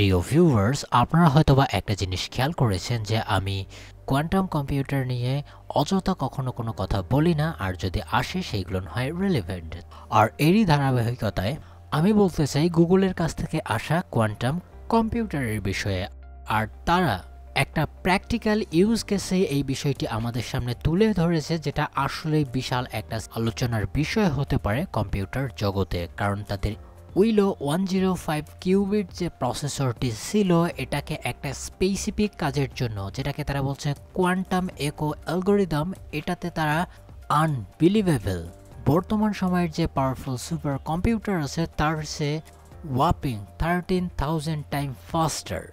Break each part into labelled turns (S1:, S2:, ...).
S1: প্রিয় ভিউয়ার্স, আপনারা হয়তোবা একটা জিনিস খেয়াল করেছেন যে আমি কোয়ান্টাম কম্পিউটার নিয়ে অযথা কখনো কোনো কথা বলি না, আর যদি আসে সেইগুলো হয় রিলেভেন্ট। আর এরই ধারাবাহিকতায় আমি বলতে চাই গুগলের কাছ থেকে আসা কোয়ান্টাম কম্পিউটারের বিষয়ে। আর তারা একটা প্র্যাকটিক্যাল ইউজ কেসে এই বিষয়টি আমাদের সামনে তুলে ধরেছে, যেটা আসলেই বিশাল একটা আলোচনার বিষয় হতে পারে কম্পিউটার জগতে। কারণ তাদের উইলো 105 কিউবিট যে প্রসেসরটি ছিল, এটাকে একটা স্পেসিফিক কাজের জন্য, যেটাকে তারা বলছে কোয়ান্টাম একো অ্যালগোরিদম, এটাতে তারা আনবিলিভেবল বর্তমান সময়ের যে পাওয়ারফুল সুপার কম্পিউটার আছে তার সে ওয়াপিং 13,000 টাইম ফাস্টার।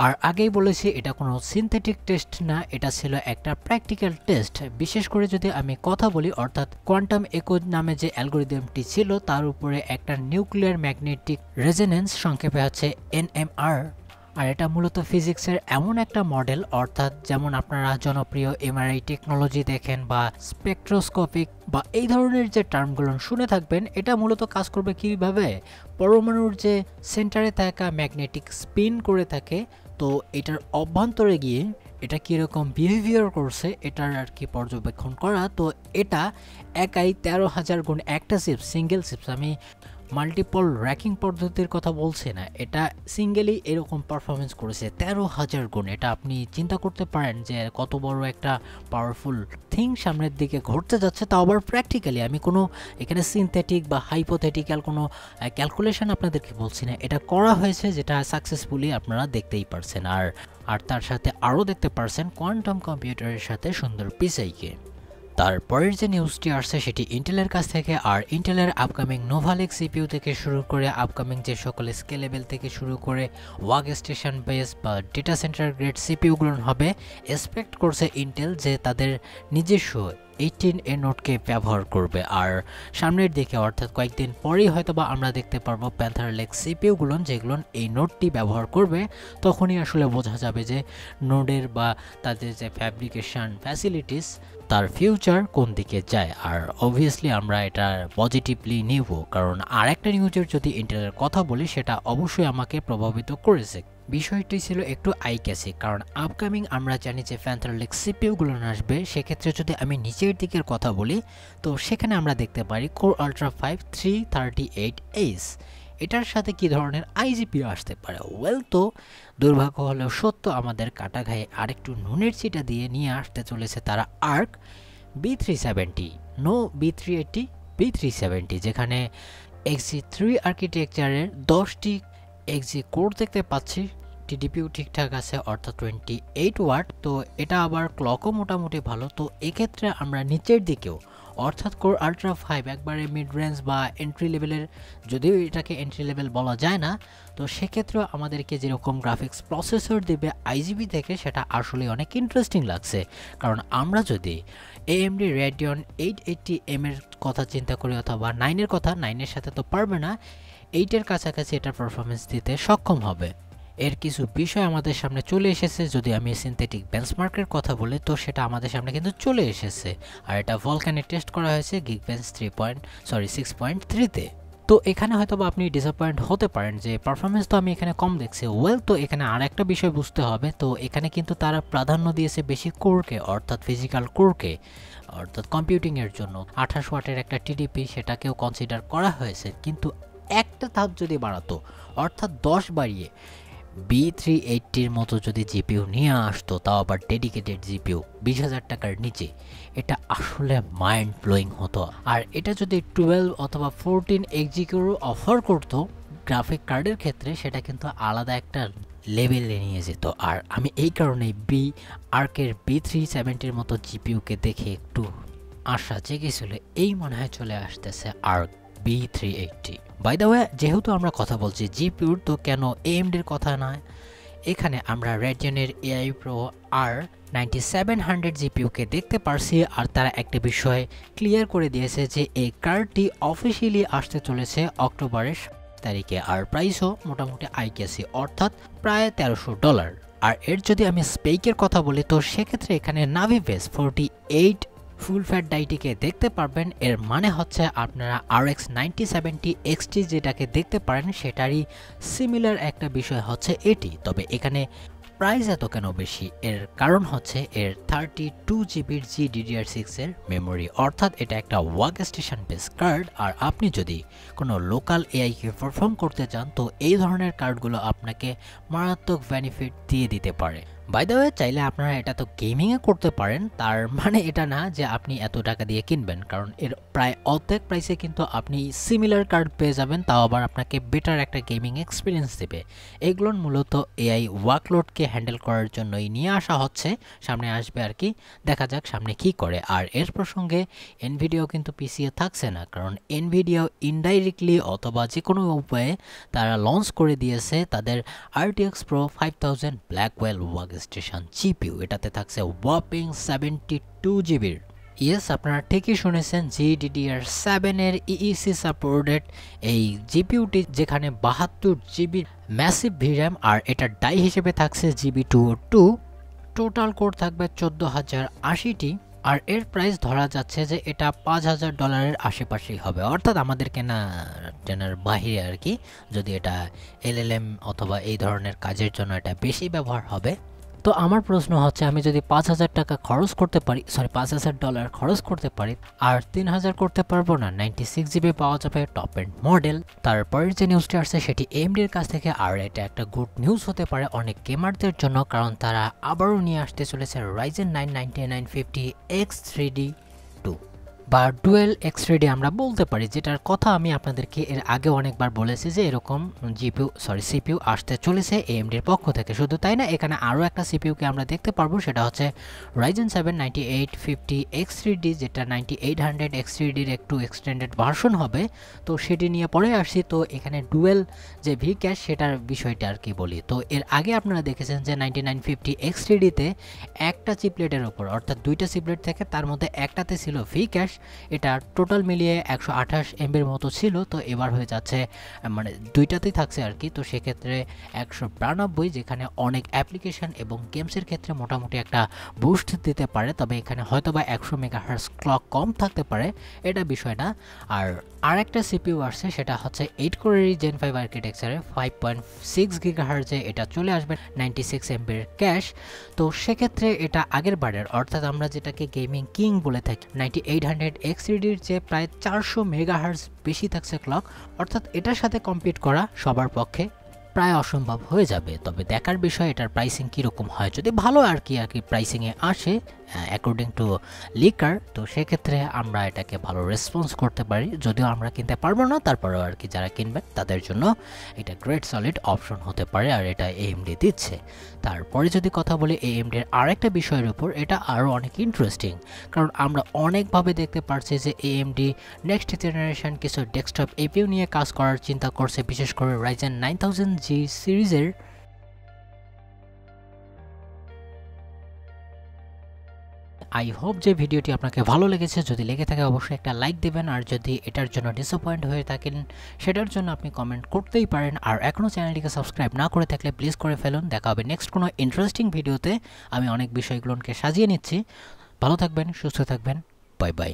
S1: আর আগেই বলেছি এটা কোনো সিনথেটিক টেস্ট না, এটা ছিল একটা প্র্যাকটিক্যাল টেস্ট। বিশেষ করে যদি আমি কথা বলি, অর্থাৎ কোয়ান্টাম একো নামে যে অ্যালগোরিদমটি ছিল তার উপরে একটা নিউক্লিয়ার ম্যাগনেটিক রেজোনেন্স, সংক্ষেপে হচ্ছে এনএমআর। আর এটা মূলত ফিজিক্সের এমন একটা মডেল, অর্থাৎ যেমন আপনারা জনপ্রিয় এমআরআই টেকনোলজি দেখেন বা স্পেকট্রোস্কোপিক বা এই ধরনের যে টার্মগুলো শুনে থাকবেন, এটা মূলত কাজ করবে কীভাবে, পরমাণুর যে সেন্টারে থাকা ম্যাগনেটিক স্পিন করে থাকে, তো এটার অভ্যন্তরে গিয়ে এটা কীরকম বিহেভিয়ার করছে এটার আর কি পর্যবেক্ষণ করা। তো এটা একাই 13,000 গুণ একটা চিপ, সিঙ্গেল চিপস, আমি মাল্টিপল র্যাকিং পদ্ধতির কথা বলছি না, এটা সিঙ্গেলি এরকম পারফরমেন্স করেছে 13,000 গুণ। এটা আপনি চিন্তা করতে পারেন যে কত বড় একটা পাওয়ারফুল থিং সামনের দিকে ঘটতে যাচ্ছে, তাও আবার প্র্যাকটিক্যালি। আমি কোনো এখানে সিনথেটিক বা হাইপোথেটিক্যাল কোনো ক্যালকুলেশন আপনাদেরকে বলছি না, এটা করা হয়েছে, যেটা সাকসেসফুলি আপনারা দেখতেই পারছেন। আর তার সাথে আরও দেখতে পারছেন কোয়ান্টাম কম্পিউটারের সাথে সুন্দর পিসাইকে। তারপরের যে নিউজটি আসছে সেটি ইন্টেলের কাছ থেকে। আর ইন্টেলের আপকামিং নোভা লেক সিপিইউ থেকে শুরু করে আপকামিং যে সকল স্কেলেবল থেকে শুরু করে ওয়ার্ক স্টেশন বেস বা ডেটা সেন্টার গ্রেড সিপিইউগুলো হবে, এক্সপেক্ট করছে ইন্টেল যে তাদের নিজস্ব 18A নোটকে ব্যবহার করবে। আর সামনের দিকে অর্থাৎ কয়েকদিন পরেই হয়তোবা আমরা দেখতে পারবো প্যান্থার লেক সিপিইউগুলো যেগুলো এই নোটটি ব্যবহার করবে। তখনই আসলে বোঝা যাবে যে নোডের বা তাদের যে ফ্যাব্রিকেশন ফ্যাসিলিটিস তার ফিউচার কোন দিকে যায়। আর অবভিয়াসলি আমরা এটা পজিটিভলি নিব, কারণ আর একটা নিউজের যদি ইন্টেলের কথা বলি সেটা অবশ্যই আমাকে প্রভাবিত করেছে। বিষয়টি ছিল একটু আই ক্যাচি, কারণ আপকামিং আমরা জানি যে প্যান্থার লেক সিপিইউগুলো আসবে। সেক্ষেত্রে যদি আমি নিচের দিকের কথা বলি, তো সেখানে আমরা দেখতে পারি কোর আল্ট্রা 5 338H, এটার সাথে কি ধরনের আইজিপিও আসতে পারে। ওয়েল, তো দুর্ভাগ্য হলেও সত্য, আমাদের কাটা ঘায়ে আরেকটু নুনের চিটা দিয়ে নিয়ে আসতে চলেছে তারা arc B370, no B380, B370, যেখানে XG3 আর্কিটেকচারের 10টি এক্সি কোর দেখতে পাচ্ছি। টিডিপিও ঠিকঠাক আছে, অর্থাৎ 28 ওয়াট। তো এটা আবার ক্লকও মোটামুটি ভালো। তো এক্ষেত্রে আমরা নিচের দিকেও অর্থাৎ কোর আল্ট্রা 5 একবারে মিড রেঞ্জ বা এন্ট্রি লেভেলের, যদিও এটাকে এন্ট্রি লেভেল বলা যায় না, তো সেক্ষেত্রেও আমাদেরকে যেরকম গ্রাফিক্স প্রসেসর দেবে আইজিবি থেকে, সেটা আসলে অনেক ইন্টারেস্টিং লাগছে। কারণ আমরা যদি AMD Radeon 880M এর কথা চিন্তা করি অথবা 9-এর কথা, 9-এর সাথে তো পারবে না, 8-এর কাছাকাছি এটার পারফরমেন্স দিতে সক্ষম হবে। এর কিছু বিষয় আমাদের সামনে চলে এসেছে। যদি আমি সিনথেটিক বেঞ্চমার্কের কথা বলি, তো সেটা আমাদের সামনে কিন্তু চলে এসেছে। আর এটা ভলকানে টেস্ট করা হয়েছে Geekbench 6.3-তে। তো এখানে হয়তো বা আপনি ডিসঅ্যাপয়েন্ট হতে পারেন যে পারফরমেন্স তো আমি এখানে কম দেখছি। ওয়েল, তো এখানে আর একটা বিষয় বুঝতে হবে। তো এখানে কিন্তু তারা প্রাধান্য দিয়েছে বেশি কোরকে, অর্থাৎ ফিজিক্যাল কোরকে, অর্থাৎ কম্পিউটিংয়ের জন্য 28 ওয়াটের একটা টিডিপি সেটাকেও কনসিডার করা হয়েছে। কিন্তু একটা ধাপ যদি বাড়াতো, অর্থাৎ 10 বাড়িয়ে B380-র মতো যদি জিপিইউ নিয়ে আসতো, তাও আবার ডেডিকেটেড জিপিইউ 20,000 টাকার নিচে, এটা আসলে মাইন্ড ব্লোয়িং হতো। আর এটা যদি 12 অথবা 14 এক্সিকিউরও অফার করতো গ্রাফিক কার্ডের ক্ষেত্রে, সেটা কিন্তু আলাদা একটা লেভেলে নিয়ে যেত। আর আমি এই কারণেই আর্কের B370-র মতো জিপিইউকে দেখে একটু আশা জেগেছিল, এই মনে হয় চলে আসতেছে arc B380। By the way, যেহেতু আমরা কথা বলছি জিপিইউর, তো কেন AMD-র কথা নয়? এখানে আমরা Radeon-এর AI Pro R9700 জিপিইউকে দেখতে পারছি। আর তারা একটা বিষয় ক্লিয়ার করে দিয়েছে যে এই কার্ডটি অফিসিয়ালি আসতে চলেছে অক্টোবরের তারিখে। আর প্রাইসও মোটামুটি আইকেসি, অর্থাৎ প্রায় $1300। আর এর যদি আমি স্পেকের কথা বলি, তো সেক্ষেত্রে এখানে নাভি বেস 48 ফুল ফ্যাট ডাইটিকে দেখতে পারবেন। এর মানে হচ্ছে আপনারা RX 9070 XT যেটাকে দেখতে পারেন সেটারই সিমিলার একটা বিষয় হচ্ছে এটি। তবে এখানে প্রাইস এত কেন বেশি? এর কারণ হচ্ছে এর 32GB GDDR6 এর মেমোরি, অর্থাৎ এটা একটা ওয়ার্ক স্টেশন বেস কার্ড। আর আপনি যদি কোনো লোকাল এআইকে পারফর্ম করতে চান তো এই ধরনের কার্ডগুলো আপনাকে মারাত্মক বেনিফিট দিয়ে দিতে পারে। বাই দ্য ওয়ে, চাইলে আপনারা এটা তো গেমিংয়ে করতে পারেন, তার মানে এটা না যে আপনি এত টাকা দিয়ে কিনবেন, কারণ এর প্রায় অর্ধেক প্রাইসে কিন্তু আপনি সিমিলার কার্ড পেয়ে যাবেন, তাও আবার আপনাকে বেটার একটা গেমিং এক্সপিরিয়েন্স দেবে। এগুলোর মূলত এআই ওয়ার্কলোডকে হ্যান্ডেল করার জন্যই নিয়ে আসা হচ্ছে, সামনে আসবে আর কি, দেখা যাক সামনে কি করে। আর এর প্রসঙ্গে এনভিডিও কিন্তু পিছিয়ে থাকছে না, কারণ এনভিডিও ইনডাইরেক্টলি অথবা যে কোনো উপায়ে তারা লঞ্চ করে দিয়েছে তাদের RTX Pro 5000 Blackwell work station GPU. এটাতে থাকছে ওয়াপিং 72GB। ইয়েস, আপনারা ঠিকই শুনেছেন, GDDR7 এর ইইসি সাপোর্টেড এই জিপিইউটি, যেখানে 72GB ম্যাসিভ VRAM আর এটার ডাই হিসেবে থাকছে GB202। টোটাল কোর থাকবে 14080টি। আর এর প্রাইস ধরা যাচ্ছে যে এটা $5000 আশেপাশেই হবে, অর্থাৎ আমাদের কেনার বাহিরে আর কি, যদি এটা LLM অথবা এই ধরনের কাজের জন্য এটা বেশি ব্যবহার হবে। তো আমার প্রশ্ন হচ্ছে, আমি যদি $5000 খরচ করতে পারি, $5000 খরচ করতে পারি, আর 3000 করতে পারবো না? 96GB পাওয়া যাবে টপ এন্ড মডেল। তারপরের যে নিউজটি আসছে সেটি AMD এর কাছ থেকে, আর এটা একটা গুড নিউজ হতে পারে অনেক গেমারদের জন্য, কারণ তারা আবারও নিয়ে আসতে চলেছে Ryzen 9 9950 X3D 2 বা ডুয়েল X3D আমরা বলতে পারি, যেটার কথা আমি আপনাদেরকে এর আগে অনেকবার বলেছি যে এরকম CPU আসতে চলেছে AMD এর পক্ষ থেকে। শুধু তাই না, এখানে আরও একটা সিপিইউকে আমরা দেখতে পারবো, সেটা হচ্ছে Ryzen 7 9850 X3D, যেটা 9800 X3D এর একটু এক্সটেন্ডেড ভার্সন হবে। তো সেটি নিয়ে পরে আসছি। তো এখানে ডুয়েল যে ভি ক্যাশ সেটার বিষয়টা আর কি বলি। তো এর আগে আপনারা দেখেছেন যে 9950 X3D-তে একটা চিপলেটের ওপর, অর্থাৎ দুইটা চিপলেট থেকে তার মধ্যে একটাতে ছিল ভি ক্যাশ, এটা টোটাল মিলিয়ে 128 MB-র মতো ছিল। তো এবার হয়ে যাচ্ছে, মানে দুইটাতেই থাকছে আর কি। তো সেক্ষেত্রে 192, যেখানে অনেক অ্যাপ্লিকেশন এবং গেমসের ক্ষেত্রে মোটামুটি একটা বুস্ট দিতে পারে। তবে এখানে হয়তোবা 100 মেগাহার্টজ ক্লক কম থাকতে পারে, এটা বিষয় না। আর আরেকটা সিপিইউ আসছে, সেটা হচ্ছে 8 কোরেরই Gen 5 আর্কিটেকচারে 5.6 GHz-এ এটা চলে আসবে, 96 MB-র ক্যাশ। তো সেক্ষেত্রে এটা আগের বারের, অর্থাৎ আমরা যেটাকে গেমিং কিং বলে থাকি, 9800 X3D-র চেয়ে প্রায় 400 মেগাহার্টজ বেশি থাকছে ক্লক, অর্থাৎ এটার সাথে কম্পিট করা সবার পক্ষে প্রায় অসম্ভব হয়ে যাবে। তবে দেখার বিষয় এটার প্রাইসিং কীরকম হয়, যদি ভালো আর কি প্রাইসিংয়ে আসে অ্যাকর্ডিং টু লিকার, তো সেক্ষেত্রে আমরা এটাকে ভালো রেসপন্স করতে পারি। যদিও আমরা কিনতে পারবো না, তারপরেও আর কি যারা কিনবেন তাদের জন্য এটা গ্রেট সলিড অপশন হতে পারে, আর এটা AMD দিচ্ছে। তারপরে যদি কথা বলি AMD-র আরেকটা বিষয়ের উপর, এটা আরও অনেক ইন্টারেস্টিং, কারণ আমরা অনেকভাবে দেখতে পারছি যে AMD নেক্সট জেনারেশন কিছু ডেস্কটপ এপিইউ নিয়ে কাজ করার চিন্তা করছে, বিশেষ করে Ryzen 9000G সিরিজের। আই হোপ যে ভিডিওটি আপনাকে ভালো লেগেছে। যদি লেগে থাকে অবশ্যই একটা লাইক দেবেন, আর যদি এটার জন্য ডিসঅ্যাপয়েন্ট হয়ে থাকেন সেটার জন্য আপনি কমেন্ট করতেই পারেন। আর এখনও চ্যানেলটিকে সাবস্ক্রাইব না করে থাকলে প্লিজ করে ফেলুন। দেখা হবে নেক্সট কোনো ইন্টারেস্টিং ভিডিওতে। আমি অনেক বিষয়গুলোকে সাজিয়ে নিচ্ছি। ভালো থাকবেন, সুস্থ থাকবেন, বাই বাই।